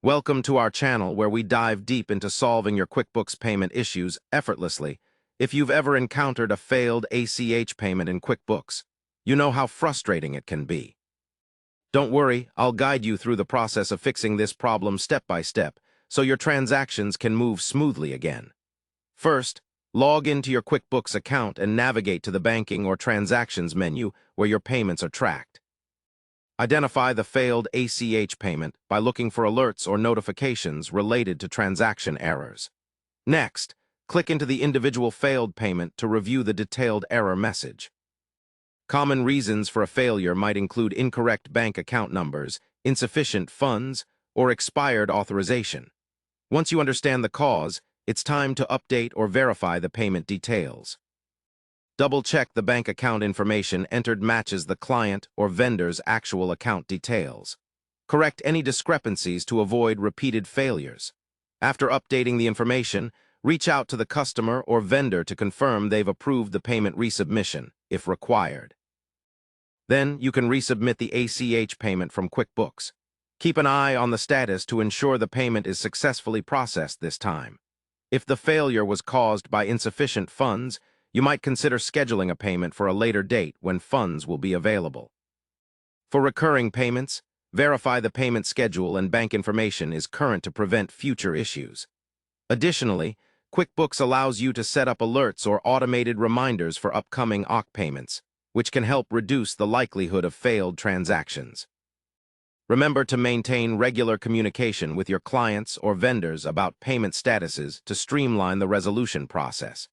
Welcome to our channel where we dive deep into solving your QuickBooks payment issues effortlessly. If you've ever encountered a failed ACH payment in QuickBooks, you know how frustrating it can be. Don't worry, I'll guide you through the process of fixing this problem step by step so your transactions can move smoothly again. First, log into your QuickBooks account and navigate to the Banking or Transactions menu where your payments are tracked. Identify the failed ACH payment by looking for alerts or notifications related to transaction errors. Next, click into the individual failed payment to review the detailed error message. Common reasons for a failure might include incorrect bank account numbers, insufficient funds, or expired authorization. Once you understand the cause, it's time to update or verify the payment details. Double-check the bank account information entered matches the client or vendor's actual account details. Correct any discrepancies to avoid repeated failures. After updating the information, reach out to the customer or vendor to confirm they've approved the payment resubmission, if required. Then you can resubmit the ACH payment from QuickBooks. Keep an eye on the status to ensure the payment is successfully processed this time. If the failure was caused by insufficient funds, you might consider scheduling a payment for a later date when funds will be available. For recurring payments, verify the payment schedule and bank information is current to prevent future issues. Additionally, QuickBooks allows you to set up alerts or automated reminders for upcoming ACH payments, which can help reduce the likelihood of failed transactions. Remember to maintain regular communication with your clients or vendors about payment statuses to streamline the resolution process.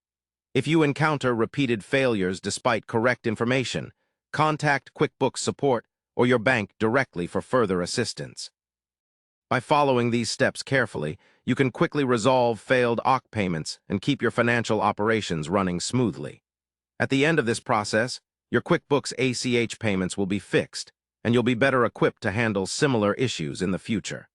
If you encounter repeated failures despite correct information, contact QuickBooks support or your bank directly for further assistance. By following these steps carefully, you can quickly resolve failed ACH payments and keep your financial operations running smoothly. At the end of this process, your QuickBooks ACH payments will be fixed, and you'll be better equipped to handle similar issues in the future.